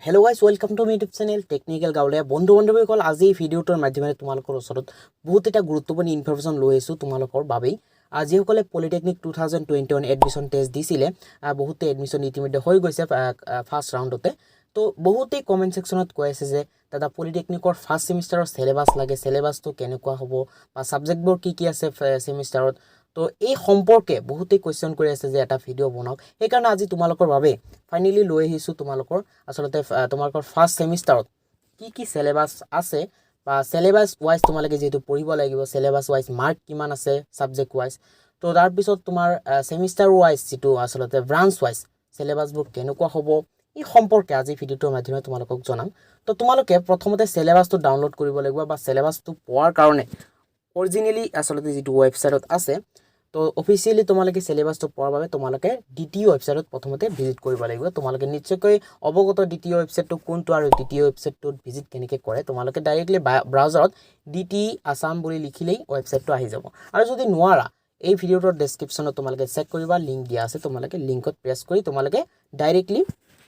Hello guys, welcome to my YouTube channel Technical Gaule. বন্ধু-বান্ধৱীসকল আজি ভিডিওটোৰ মাধ্যমেৰে তোমালোকৰ ওচৰত বহুত এটা গুৰুত্বপূৰ্ণ ইনফৰমেশন লৈ আহিছো তোমালোকৰ বাবে। আজি সকলে পলিটেকনিক 2021 এডমিশন টেষ্ট দিছিলে, বহুতে এডমিশন ইতিমধ্যে হৈ গৈছে ফাৰ্স্ট ৰাউণ্ডতে। তো বহুতে কমেন্ট সেকশনত কৈ আছে যে দাদা পলিটেকনিকৰ ফাৰ্স্ট সেমিষ্টাৰৰ সিলেবাস লাগে, সিলেবাসটো কেনেকুৱা হ'ব বা সাবজেক্টবোৰ কি আছে সেমিষ্টাৰত। তো এই সম্পৰ্কে বহুতে কোৱেশ্চন কৰি আছে যে এটা ভিডিও বনাওক, এই কাৰণে আজি তোমালোকৰ বাবে ফাইনালি লৈ আহিছো তোমালোকৰ আসলতে তোমালোকৰ ফাৰ্স্ট সেমিষ্টাৰত কি সিলেবাস আছে বা সিলেবাস ওয়াইজ তোমালোকে যেটো পঢ়িব লাগিব, সিলেবাস ওয়াইজ মাৰ্ক কিমান আছে সাবজেক্ট ওয়াইজ। তো তাৰ পিছত তোমাৰ সেমিষ্টাৰ ওয়াইজ যেটো আসলতে ব্ৰাঞ্চ ওয়াইজ সিলেবাসবোৰ কেনেকুৱা হ'ব এই সম্পৰ্কে আজি ভিডিওটোৰ মাধ্যমে তোমালোকক জনাম। তো তোমালোকে প্ৰথমতে সিলেবাসটো ডাউনলোড কৰিব লাগিব বা সিলেবাসটো পোৱাৰ কাৰণে অৰিজিনালি আসলতে যেটো ওয়েবসাইটত আছে। তো অফিচিয়ালি তোমালোকে সিলেবাসটো পোৱাৰ বাবে তোমালোকে দ্বিতীয় ওয়েবসাইটত প্ৰথমতে ভিজিট কৰিব লাগিব। তোমালোকে নিশ্চয়কৈ অৱগত দ্বিতীয় ওয়েবসাইটটো কোনটো আৰু দ্বিতীয় ওয়েবসাইটটোত ভিজিট কেনেকৈ কৰে। তোমালোকে ডাইৰেক্টলি ব্ৰাউজাৰত ডিটি আসাম বুলি লিখিলেই ওয়েবসাইটটো আহি যাব। আৰু যদি নোৱাৰা এই ভিডিওটোৰ ডেসক্ৰিপচনত তোমালোকে চেক কৰিবা, লিংক দিয়া আছে, তোমালোকে লিংকত প্ৰেছ কৰি তোমালোকে ডাইৰেক্টলি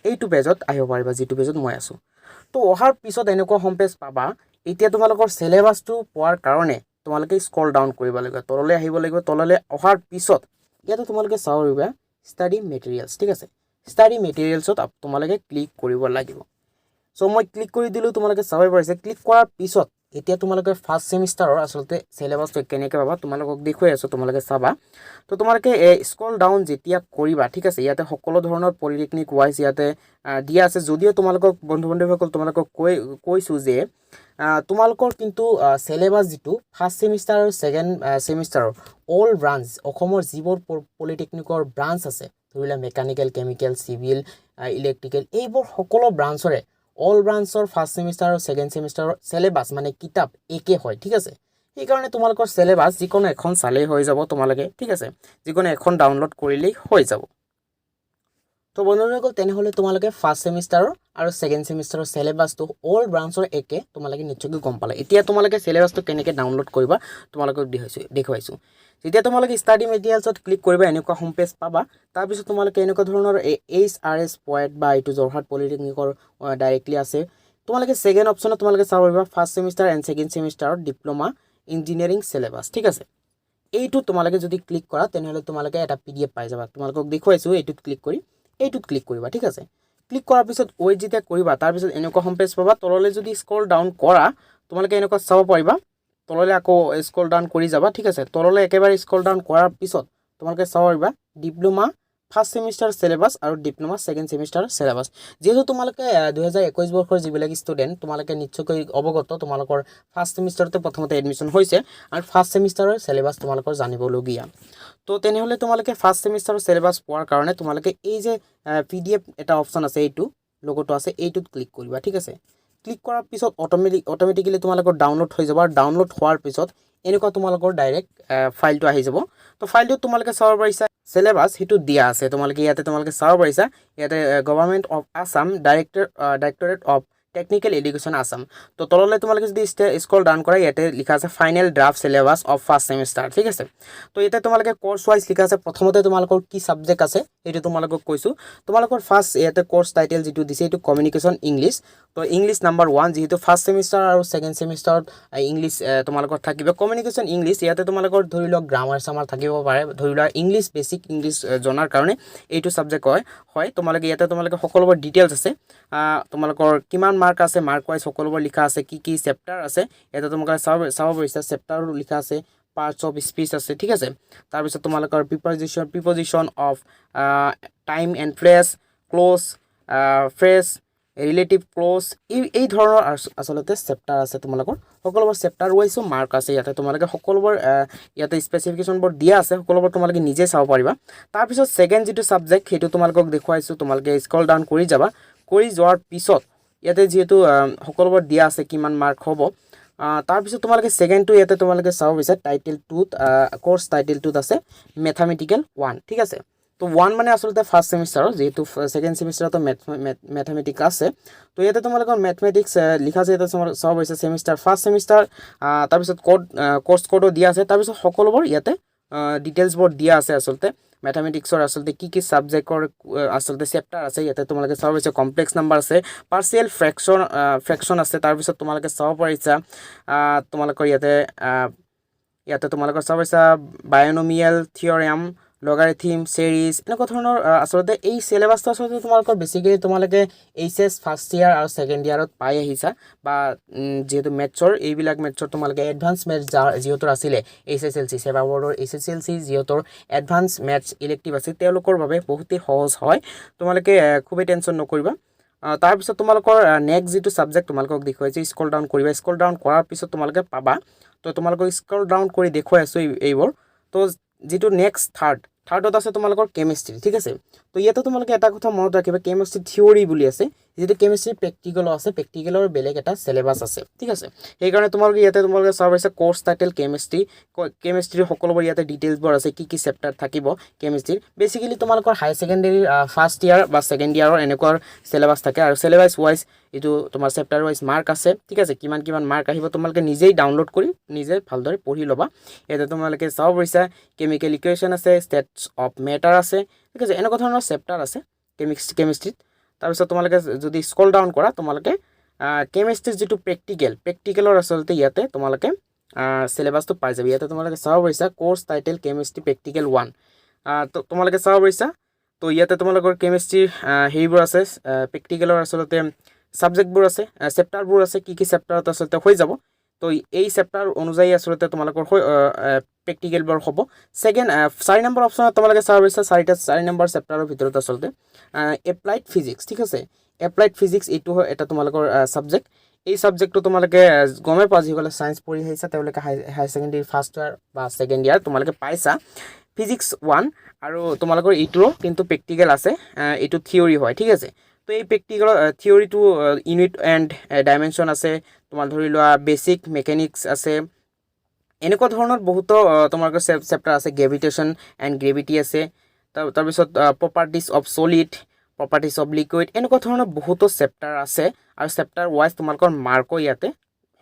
এইটো পেজত আহিব পাৰিবা যেটো পেজত মই আছো। তো অহাৰ পিছত এনেকুৱা হোম পেজ পাবা। এতিয়া তোমালোকৰ সিলেবাসটো পোৱাৰ কাৰণে তোমালোকে স্ক্ৰল ডাউন কৰিব লাগিব, তললৈ আহিব লাগিব। তললৈ অহাৰ পিছত ইয়াতে তোমালোকে চাব পাৰিবা ষ্টাডি মেটেৰিয়েলছ, ঠিক আছে। ষ্টাডি মেটেৰিয়েলছত তোমালোকে ক্লিক কৰিব লাগিব। সো মই ক্লিক কৰি দিলো, তোমালোকে চাব পাৰিছে। ক্লিক কৰাৰ পিছত এতিয়া তোমালোকে ফাৰ্স্ট সেমিষ্টাৰৰ আসলতে সিলেবাসটো কেনেকৈ পাবা তোমালোকক দেখুৱাই আছো, তোমালোকে চাবা। তো তোমালোকে স্ক্ৰল ডাউন যেতিয়া কৰিবা, ঠিক আছে, ইয়াতে সকলো ধৰণৰ পলিটেকনিক ওয়াইজ ইয়াতে দিয়া আছে। যদিও তোমালোকক বন্ধু-বান্ধৱীসকল তোমালোকক কৈছো যে তোমালোকৰ কিন্তু সিলেবাস যেটো ফাৰ্স্ট সেমিষ্টাৰ আৰু সেকেন্ড সেমিষ্টাৰৰ অল ব্ৰাঞ্চ অসমৰ যিবোৰ পলিটেকনিকৰ ব্ৰাঞ্চ আছে, ধৰিলা মেকানিক্যাল, কেমিক্যাল, সিভিল, ইলেক্ট্ৰিক্যাল, এইবোৰ সকলো ব্ৰাঞ্চৰে অল ব্ৰাঞ্চৰ ফাৰ্স্ট সেমিষ্টাৰ আৰু সেকেন্ড সেমিষ্টাৰৰ সিলেবাস মানে কিতাপ একে হয়, ঠিক আছে। এই কাৰণে তোমালোকৰ সিলেবাস যিকোনো এখন চালেই হৈ যাব তোমালোকে, ঠিক আছে, যিকোনো এখন ডাউনলোড কৰিলেই হৈ যাব। তো বন্ধুসকল তেনেহলে তোমালোকে ফাৰ্স্ট সেমিষ্টাৰৰ আৰু সেকেন্ড সেমিষ্টাৰৰ সিলেবাসটো অল ব্ৰাঞ্চৰ একে তোমালোকে নিশ্চয়কৈ গম পালা। এতিয়া তোমালোকে সিলেবাসটো কেনেকৈ ডাউনলোড কৰিবা তোমালোকক দেখুৱাইছো। যেতিয়া তোমালোকে ষ্টাডি মেটেৰিয়েলছত ক্লিক কৰিবা এনেকুৱা হোম পেজ পাবা। তাৰ পিছত তোমালোকে এনেকুৱা ধৰণৰ HRS পয়েট বা এইটো জৰহাট পলিটেকনিকৰ ডাইৰেক্টলি আছে। তোমালোকে সেকেন্ড অপচনত তোমালোকে চাব পাৰিবা ফাৰ্স্ট সেমিষ্টাৰ এণ্ড সেকেন্ড সেমিষ্টাৰৰ ডিপ্লোমা ইঞ্জিনিয়াৰিং সিলেবাস, ঠিক আছে। এইটো তোমালোকে যদি ক্লিক কৰা তেনেহলে তোমালোকে এটা PDF পাই যাবা। তোমালোকক দেখুৱাইছো এইটোত ক্লিক কৰি এইটোত ক্লিক কৰিবা, ঠিক আছে। ক্লিক কৰাৰ পিছত ওয়েট যেতিয়া কৰিবা তাৰ পিছত এনেকুৱা হোম পেজ পাবা। তললৈ যদি স্ক্ৰল ডাউন কৰা তোমালোকে এনেকুৱা চাব পাৰিবা। তললৈ আকৌ স্ক্ৰল ডাউন কৰি যাবা, ঠিক আছে। তললৈ একেবাৰে স্ক্ৰল ডাউন কৰাৰ পিছত তোমালোকে চাব পাৰিবা ডিপ্লোমা ফাৰ্স্ট সেমিষ্টাৰ সিলেবাস আৰু ডিপ্লোমা সেকেন্ড সেমিষ্টাৰ সিলেবাস। যেহেতু তোমালোকে 2021 বৰ্ষৰ যিবিলাক ষ্টুডেন্ট তোমালোকে নিশ্চয়কৈ অৱগত, তোমালোকৰ ফাৰ্স্ট সেমিষ্টাৰতে প্ৰথমতে এডমিশন হৈছে আৰু ফাৰ্স্ট সেমিষ্টাৰৰ সিলেবাস তোমালোকৰ জানিবলগীয়া। তো তেনেহলে তোমালোকে ফাৰ্স্ট সেমিষ্টাৰৰ সিলেবাস পোৱাৰ কাৰণে তোমালোকে এই যে PDF এটা অপচন আছে, এইটো লোগোটো আছে, এইটোত ক্লিক কৰিবা, ঠিক আছে। ক্লিক কৰাৰ পিছত অটোমেটিক্যালি তোমালোকৰ ডাউনলোড হৈ যাব। আৰু ডাউনলোড হোৱাৰ পিছত এনেকুৱা তোমালোকৰ ডাইৰেক্ট ফাইলটো আহি যাব। তো ফাইলটো তোমালোকে চাব পাৰিছা সিলেবাস হেতু দিয়া আছে। তোমালোকে ইয়াতে তোমালোকে চাব পাৰিছা ইয়াতে government of Assam directorate of technical education Assam. তো তললৈ তোমালোকে যদি স্ক্ৰল ডাউন কৰা ইয়াতে লিখা আছে final draft syllabus of first semester, ঠিক আছে। তো ইয়াতে তোমালোকে কোৰ্স ওয়াইজ লিখা আছে। প্ৰথমতে তোমালোকৰ কি সাবজেক্ট আছে এইটো তোমালোকক কৈছো। তোমালোকৰ ফাৰ্স্ট ইয়াতে কোৰ্স টাইটেল যেটো দিছে এইটো কমিউনিকেশন ইংলিশ। তো ইংলিশ নাম্বাৰ 1 যেহেতু ফাৰ্স্ট সেমিষ্টাৰ আৰু সেকেন্ড সেমিষ্টাৰত ইংলিশ তোমালোকৰ থাকিব কমিউনিকেশন ইংলিশ। ইয়াতে তোমালোকৰ ধৰি লওক গ্ৰামাৰ সামাৰ থাকিব পাৰে, ধৰি লওক ইংলিশ বেসিক ইংলিশ জনাৰ কাৰণে এইটো সাবজেক্ট হয়। তোমালোকে ইয়াতে তোমালোকে সকলোবোৰ ডিটেইলছ আছে, তোমালোকৰ কিমান মাৰ্ক আছে মাৰ্ক ওয়াইজ সকলোবোৰ লিখা আছে, কি চেপ্টাৰ আছে ইয়াতে তোমালোকে চাব পাৰিছা। চেপ্টাৰ লিখা আছে, পাৰ্টস অফ স্পিচ আছে, ঠিক আছে। তাৰ পিছত তোমালোকৰ preposition of time and place, clause, phrase, relative clause, এই ধৰণৰ আসলতে চেপ্টাৰ আছে। তোমালোকৰ সকলোবোৰ চেপ্টাৰ ওয়াইজো মাৰ্ক আছে। ইয়াতে তোমালোকে সকলোবোৰ ইয়াতে স্পেচিফিকেশনবোৰ দিয়া আছে, সকলোবোৰ তোমালোকে নিজে চাব পাৰিবা। তাৰ পিছত সেকেন্ড যেটো সাবজেক্ট হেতু তোমালোকক দেখুৱাইছো। তোমালোকে স্ক্ৰল ডাউন কৰি যাবা। কৰি যোৱাৰ পিছত ইয়াতে যেহেতু সকলোবোৰ দিয়া আছে কিমান মাৰ্ক হ'ব। তাৰ পিছত তোমালোকে সেকেন্ডটো ইয়াতে তোমালোকে চাব বিচাৰ টাইটেল 2ত কোর্স টাইটেল 2ত আছে ম্যাথমেটিক্যাল 1, ঠিক আছে। তো 1 মানে আসলতে ফার্স্ট সেমিষ্টাৰৰ, যেহেতু সেকেন্ড সেমিষ্টাৰতো ম্যাথমেটিক্স আছে। তো ইয়াতে তোমালোকৰ ম্যাথমেটিক্স লিখা আছে। ইয়াতে চাব বিচাৰ সেমিষ্টাৰ ফাৰ্স্ট সেমিষ্টাৰ, তাৰ পিছত কোৰ্স কোডো দিয়া আছে। তাৰ পিছত সকলোবোৰ ইয়াতে ডিটেইলছবোৰ দিয়া আছে আচলতে ম্যাথমেটিক্সৰ আচলতে কি সাবজেক্টৰ আচলতে চেপ্টাৰ আছে ইয়াতে তোমালোকে চাব পাৰিছা কমপ্লেক্স নাম্বাৰ আছে পাৰ্শিয়েল ফ্ৰেকশন আছে তাৰ পিছত তোমালোকে চাব পাৰিছা তোমালোকৰ ইয়াতে তোমালোকৰ চাব পাৰিছা বায়নোমিয়েল থিওৰেম লগাৰিথম সিৰিজ এনেকুৱা ধৰণৰ আচলতে এই সিলেবাসটো আচলতে তোমালোকৰ বেসিক্যালি তোমালোকে এইচএস ফাৰ্স্ট ইয়াৰ আৰু সেকেন্ড ইয়াৰত পাই আহিছা বা যেহেতু মেথছৰ এইবিলাক মেথছৰ তোমালোকে এডভান্স মেথছ যিহেতু আছিলে এইচএসএলসি সেৱা বৰ্ডৰ এইচএসএলসি যিহেতু এডভান্স মেথছ ইলেক্টিভ আছে তেওঁলোকৰ বাবে বহুতেই সহজ হয় তোমালোকে খুবেই টেনচন নকৰিবা তাৰ পিছত তোমালোকৰ নেক্সট যেটো সাবজেক্ট তোমালোকক দেখুৱাইছে স্ক্ৰল ডাউন কৰিবা স্ক্ৰল ডাউন কৰাৰ পিছত তোমালোকে পাবা তো তোমালোকক স্ক্ৰল ডাউন কৰি দেখুৱাই আছো এইবোৰ তো যেটো নেক্সট থাৰ্ডত আছে তোমালোকৰ কেমিষ্ট্ৰি ঠিক আছে তো ইয়াতে তোমালোকে এটা কথা মনত ৰাখিবা কেমিষ্ট্ৰি থিওৰি বুলি আছে যেটো কেমিষ্ট্ৰি প্ৰেক্টিকেল আছে প্ৰেক্টিকেলৰ বেলেগ এটা সিলেবাস আছে ঠিক আছে এই কাৰণে তোমালোকে ইয়াতে তোমালোকে চাব পাৰিছা কোৰ্স টাইটেল কেমিষ্ট্ৰি সকলোবোৰ ইয়াতে ডিটেইলছবোৰ আছে কি চেপ্টাৰ থাকিব কেমিষ্ট্ৰিৰ বেসিক্যালি তোমালোকৰ হাই সেকেন্ডাৰী ফাৰ্স্ট ইয়াৰ বা সেকেন্ড ইয়াৰৰ এনেকুৱা সিলেবাস থাকে আৰু সিলেবাস ওয়াইজ এটো তোমাৰ চেপ্টাৰ ওয়াইজ মাৰ্ক আছে ঠিক আছে কিমান মাৰ্ক আহিব তোমালোকে নিজেই ডাউনলোড কৰি নিজে ভালদৰে পঢ়ি লবা ইয়াতে তোমালোকে চাব পাৰিছা কেমিকেল ইকুৱেশ্যন আছে ষ্টেটছ অফ মেটাৰ আছে ঠিক আছে এনেকুৱা ধৰণৰ চেপ্টাৰ আছে কেমিষ্ট্ৰিত তাৰ পিছত তোমালোকে যদি স্ক্ৰল ডাউন কৰা তোমালোকে কেমিষ্ট্ৰিৰ যেটো প্ৰেক্টিকেলৰ আচলতে ইয়াতে তোমালোকে সিলেবাসটো পাই যাবি ইয়াতে তোমালোকে চাব পাৰিছা কোৰ্স টাইটেল কেমিষ্ট্ৰি প্ৰেক্টিকেল 1 তো তোমালোকে চাব পাৰিছা তো ইয়াতে তোমালোকৰ কেমিষ্ট্ৰি হেৰিবোৰ আছে প্ৰেক্টিকেলৰ আচলতে সাবজেক্টবোৰ আছে চেপ্টাৰবোৰ আছে কি চেপ্টাৰত আচলতে হৈ যাব তো এই চেপ্টাৰ অনুযায়ী আচলতে তোমালোকৰ প্ৰেক্টিকেলবোৰ হ'ব সেকেন্ড 4 নম্বৰ অপচনত তোমালোকে চাব পাৰিছা 4 নম্বৰ চেপ্টাৰৰ ভিতৰত আচলতে এপ্লাইড ফিজিক্স ঠিক আছে এপ্লাইড ফিজিক্স এটো এটা তোমালোকৰ সাবজেক্ট এই সাবজেক্টটো তোমালোকে গমে পোৱা যিসকলে সায়েন্স পঢ়ি আহিছা তেওঁলোকে হাই সেকেন্ডাৰী ফাৰ্স্ট ইয়াৰ বা সেকেন্ড ইয়াৰ তোমালোকে পাইছা ফিজিক্স 1 আৰু তোমালোকৰ ইটো কিন্তু প্ৰেক্টিকেল আছে এটো থিওৰি হয় ঠিক আছে তো এই practical theory to unit and dimension আছে তোমাৰ ধৰি লোৱা বেসিক মেকানিক্স আছে এনেকুৱা ধৰণৰ বহুত তোমালোকৰ চেপ্টাৰ আছে গ্ৰেভিটেশন এন্ড গ্ৰেভিটি আছে তাৰ পিছত properties of solid properties of liquid এনেকুৱা ধৰণৰ বহুত চেপ্টাৰ আছে আৰু চেপ্টাৰ ওয়াইজ তোমালোকৰ মাৰ্কো ইয়াতে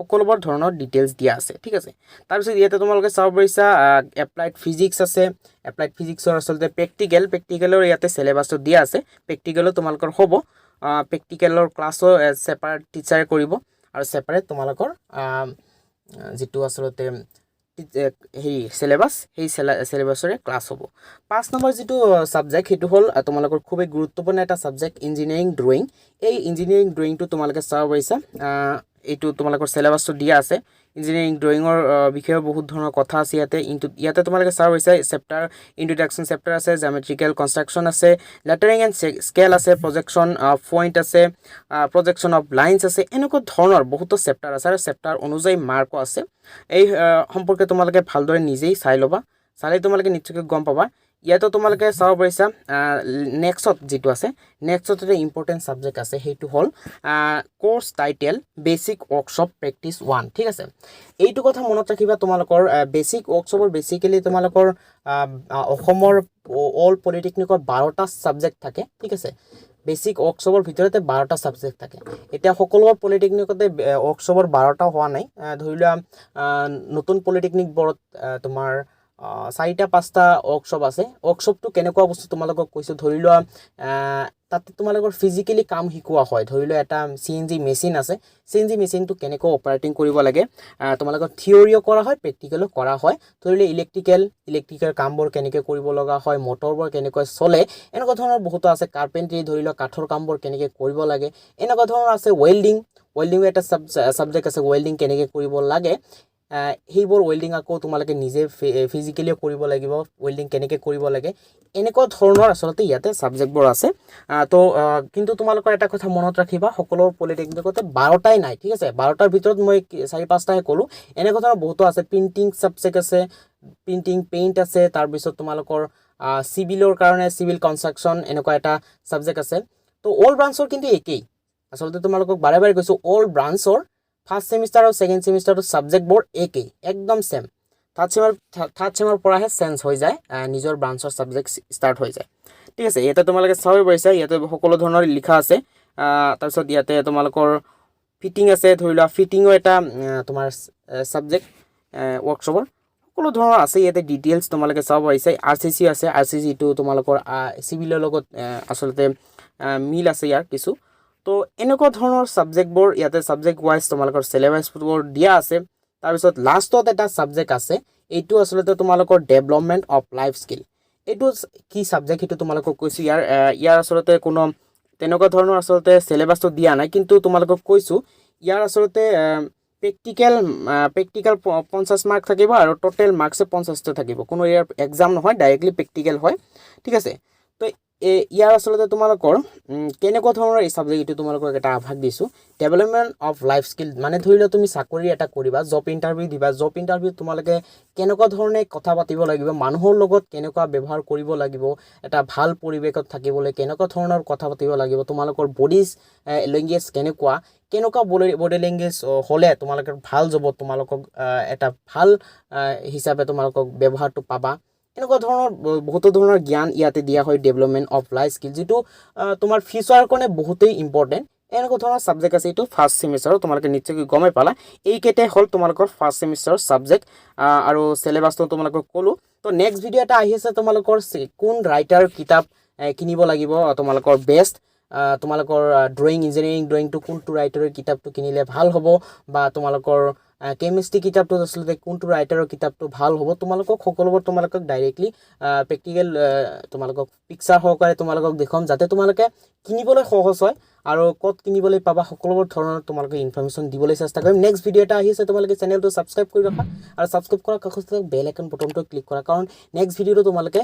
সকলোবোৰ ধৰণৰ ডিটেইলছ দিয়া আছে ঠিক আছে তাৰ পিছত ইয়াতে তোমালোকে চাব পাৰিছা এপ্লাইড ফিজিক্স আছে এপ্লাইড ফিজিক্সৰ আচলতে প্ৰেক্টিকেলৰ ইয়াতে সিলেবাসটো দিয়া আছে প্ৰেক্টিকেলো তোমালোকৰ হ'ব প্ৰেক্টিকেলৰ ক্লাছও সেপাৰেট টিচাৰে কৰিব আৰু সেপাৰেট তোমালোকৰ যেটো আচলতে হেৰি সিলেবাস সেই সিলেবাসৰে ক্লাছ হ'ব 5 নম্বৰ যেটো সাবজেক্ট হেতু হল তোমালোকৰ খুবেই গুৰুত্বপূৰ্ণ এটা সাবজেক্ট ইঞ্জিনিয়াৰিং ড্ৰয়িং এই ইঞ্জিনিয়াৰিং ড্ৰয়িংটো তোমালোকে চাব পাৰিছা এটো তোমালোকৰ সিলেবাসটো দিয়া আছে ইঞ্জিনিয়াৰিং ড্ৰয়িংৰ বিষয়ে বহুত ধৰণৰ কথা আছে ইয়াতে তোমালোকে চাব পাৰিছা চেপ্টাৰ ইন্ট্ৰোডাকচন চেপ্টাৰ আছে জিওমেট্ৰিকেল কনস্ট্ৰাকচন আছে লেটাৰিং এণ্ড স্কেল আছে প্ৰজেকচন অফ পইণ্ট আছে প্ৰজেকচন অফ লাইনছ আছে এনেকুৱা ধৰণৰ বহুত চেপ্টাৰ আছে আৰু চেপ্টাৰ অনুযায়ী মাৰ্কো আছে এই সম্পৰ্কে তোমালোকে ভালদৰে নিজেই চাই লবা চালে তোমালোকে নিশ্চয়কৈ গম পাবা ইয়াতো তোমালোকে চাব পাৰিছা নেক্সট যেটো আছে নেক্সট এটা ইম্পৰ্টেন্ট সাবজেক্ট আছে হেতু হল কোৰ্স টাইটেল বেসিক ওয়াৰ্কশপ প্ৰেক্টিস 1 ঠিক আছে এইটো কথা মনত ৰাখিবা তোমালোকৰ বেসিক ওয়াৰ্কশপৰ বেসিক্যালি তোমালোকৰ অসমৰ অল পলিটেকনিকৰ 12টা সাবজেক্ট থাকে ঠিক আছে বেসিক ওয়াৰ্কশপৰ ভিতৰতে 12টা সাবজেক্ট থাকে এতিয়া সকলোবোৰ পলিটেকনিকতে ওয়াৰ্কশপৰ 12টা হোৱা নাই ধৰিলোৱা নতুন পলিটেকনিক বৰত তোমাৰ 4-5টা ওয়াৰ্কশপ আছে ওয়াৰ্কশপটো কেনেকুৱা বস্তু তোমালোকক কৈছো ধৰিলোৱা তাতে তোমালোকৰ ফিজিক্যালি কাম শিকোৱা হয় ধৰিলোৱা এটা সিএনজি মেচিন আছে সিএনজি মেচিনটো কেনেকৈ অপাৰেটিং কৰিব লাগে তোমালোকৰ থিওৰিও কৰা হয় প্ৰেক্টিকেলো কৰা হয় ধৰিলোৱা ইলেক্ট্ৰিকেল কামবোৰ কেনেকৈ কৰিব লগা হয় মটৰবোৰ কেনেকৈ চলে এনেকুৱা ধৰণৰ বহুত আছে কাৰ্পেন্ট্ৰি ধৰিলোৱা কাঠৰ কামবোৰ কেনেকৈ কৰিব লাগে এনেকুৱা ধৰণৰ আছে ওয়েল্ডিং এটা সাবজেক্ট আছে ওয়েল্ডিং কেনেকৈ কৰিব লাগে হেইবোৰ ওয়েল্ডিং আকৌ তোমালোকে নিজে ফিজিক্যালি কৰিব লাগিব ওয়েল্ডিং কেনেকৈ কৰিব লাগে এনেকুৱা ধৰণৰ আচলতে ইয়াতে সাবজেক্টবোৰ আছে তো কিন্তু তোমালোকৰ এটা কথা মনত ৰাখিবা সকলো পলিটেকনিকতে 12টাই নাই ঠিক আছে 12টাৰ ভিতৰত মই 4-5টাহে ক'লো এনেকুৱা ধৰণৰ বহুত আছে প্ৰিন্টিং সাবজেক্ট আছে প্ৰিন্টিং পেইন্ট আছে তাৰ পিছত তোমালোকৰ সিভিলৰ কাৰণে সিভিল কনস্ট্ৰাকচন এনেকুৱা এটা সাবজেক্ট আছে তো অল ব্ৰাঞ্চৰ কিন্তু একেই আচলতে তোমালোকক বাৰে কৈছো অল ব্ৰাঞ্চৰ ফার্স্ট সেমিস্টার और सेकेंड सेमिस्टार सब्जेक्ट बोर्ड एक ही एकदम सेम থার্ড সেমৰ পৰাহে চেঞ্জ হৈ যায় নিজৰ ব্ৰাঞ্চৰ সাবজেক্ট স্টাৰ্ট হৈ যায় ঠিক আছে এটা তোমালোকে চাব পাৰিছা ইয়াতে সকলো ধৰণৰ লিখা আছে তাৰ পিছত ইয়াতে তোমালোকৰ ফিটিং আছে ধৰিলোৱা ফিটিংও এটা তোমাৰ সাবজেক্ট ওয়াৰ্কশপৰ সকলো ধৰণৰ আছে ইয়াতে ডিটেইলছ তোমালোকে চাব পাৰিছা আৰচিচি আছে আৰচিচি টো তোমালোকৰ সিভিলৰ লগত আসলতে মিল আছে ইয়াৰ কিছু তো এনেকুৱা ধৰণৰ সাবজেক্টবোৰ ইয়াতে সাবজেক্ট ওয়াইজ তোমালোকৰ সিলেবাসবোৰ দিয়া আছে তাৰপিছত লাষ্টত এটা সাবজেক্ট আছে এইটো আসলতে তোমালোকৰ ডেভেলপমেন্ট অফ লাইফ স্কিল এইটো কি সাবজেক্ট সেইটো তোমালোকক কৈছো ইয়াৰ আসলতে কোনো তেনেকুৱা ধৰণৰ আসলতে সিলেবাসটো দিয়া নাই কিন্তু তোমালোকক কৈছো ইয়াৰ আসলতে প্ৰেক্টিক্যাল 50 মাৰ্ক থাকিব আৰু টোটাল মাৰ্কস 50 টা থাকিব কোনো ইয়াৰ এক্সাম নহয় ডাইৰেক্টলি প্ৰেক্টিক্যাল হয় ঠিক আছে তো ইয়াৰ আসলতে তোমালোকৰ কেনেকুৱা ধৰণৰ এই সাবজেক্ট এটো তোমালোকক এটা আভাগ দিছো ডেভেলপমেন্ট অফ লাইফ স্কিল মানে ধৰিলে তুমি চাকৰি এটা কৰিবা জব ইন্টাৰভিউ দিবা জব ইন্টাৰভিউ তোমালোকে কেনেকুৱা ধৰণে কথা পাতিব লাগিব মানুহৰ লগত কেনেকুৱা ব্যৱহাৰ কৰিব লাগিব এটা ভাল পৰিৱেশত থাকিবলৈ কেনেকুৱা ধৰণৰ কথা পাতিব লাগিব তোমালোকৰ বডি ল্যাঙ্গুৱেজ কেনেকুৱা বডি ল্যাঙ্গুৱেজ হলে তোমালোকৰ ভাল যাব তোমালোকক এটা ভাল হিচাপে তোমালোকক ব্যৱহাৰটো পাবা এনেকুৱা ধৰণৰ বহুত ধৰণৰ জ্ঞান ইয়াতে দিয়া হয় ডেভেলপমেন্ট অফ লাইফ স্কিল যেটো তোমাৰ ফিউচাৰৰ কাৰণে বহুতেই ইম্পৰ্টেন্ট এনেকুৱা ধৰণৰ সাবজেক্ট আছে এটো ফাৰ্স্ট সেমিষ্টাৰৰ তোমালোকে নিশ্চয়কৈ গমে পালা এই কেইটাই হল তোমালোকৰ ফাৰ্স্ট সেমিষ্টাৰৰ সাবজেক্ট আৰু সিলেবাসটো তোমালোকক কলো তো নেক্সট ভিডিও এটা আহি আছে তোমালোকৰ কোন ৰাইটাৰ কিতাপ কিনিব লাগিব তোমালোকৰ বেষ্ট তোমালোকৰ ড্ৰয়িং ইঞ্জিনিয়াৰিং ড্ৰয়িংটো কোনটো ৰাইটাৰৰ কিতাপটো কিনিলে ভাল হ'ব বা তোমালোকৰ কেমিষ্ট্ৰি কিতাপটো আসলে কোনটো ৰাইটাৰৰ কিতাপটো ভাল হ'ব তোমালোকক সকলোবোৰ তোমালোকক ডাইৰেক্টলি প্ৰেক্টিক্যাল তোমালোকক পিকচাৰ সহকাৰে তোমালোকক দেখাম যাতে তোমালোকে কিনিবলৈ সহজ হয় আৰু কত কিনিবলৈ পাবা সকলোবোৰ ধৰণৰ তোমালোকে ইনফৰমেশন দিবলৈ চেষ্টা কৰিম নেক্সট ভিডিও এটা আহি আছে তোমালোকে চেনেলটো সাবস্ক্ৰাইব কৰি ৰাখা আৰু সাবস্ক্ৰাইব কৰাৰ কাষতে বেল আইকন বটনটো ক্লিক কৰা কাৰণ নেক্সট ভিডিওটো তোমালোকে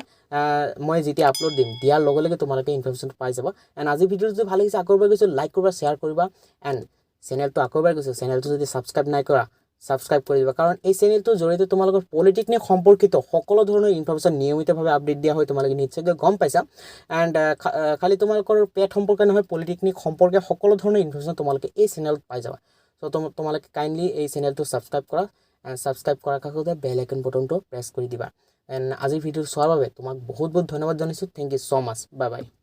মই যেতিয়া আপলোড দিম দিয়াৰ লগে লগে তোমালোকে ইনফৰমেশন পাই যাবা এন্ড আজি ভিডিওটো যদি ভাল লাগিছে আকৰবাৰ গৈছো লাইক কৰিবা শেয়াৰ কৰিবা এন্ড চেনেলটো আকৰবাৰ গৈছো চেনেলটো যদি সাবস্ক্ৰাইব নাই কৰা সাবস্ক্ৰাইব কৰি দিবা কাৰণ এই চেনেলটোৰ জৰিয়তে তোমালোকৰ পলিটেকনিক সম্পৰ্কিত সকলো ধৰণৰ ইনফৰমেশন নিয়মিতভাৱে আপডেট দিয়া হয় তোমালোকে নিশ্চয়কৈ গম পাইছা এন্ড খালি তোমালোকৰ পেট সম্পৰ্কে নহয় পলিটেকনিক সম্পৰ্কে সকলো ধৰণৰ ইনফৰমেশন তোমালোকে এই চেনেলত পাই যাবা সো তোমালোকে কাইন্ডলি এই চেনেলটো সাবস্ক্ৰাইব কৰা এন্ড সাবস্ক্ৰাইব কৰাৰ কাষতে বেল আইকন বটনটো প্ৰেছ কৰি দিবা এন্ড আজি ভিডিও চোৱাৰ বাবে তোমাক বহুত বহুত ধন্যবাদ জনাইছো thank you so much bye by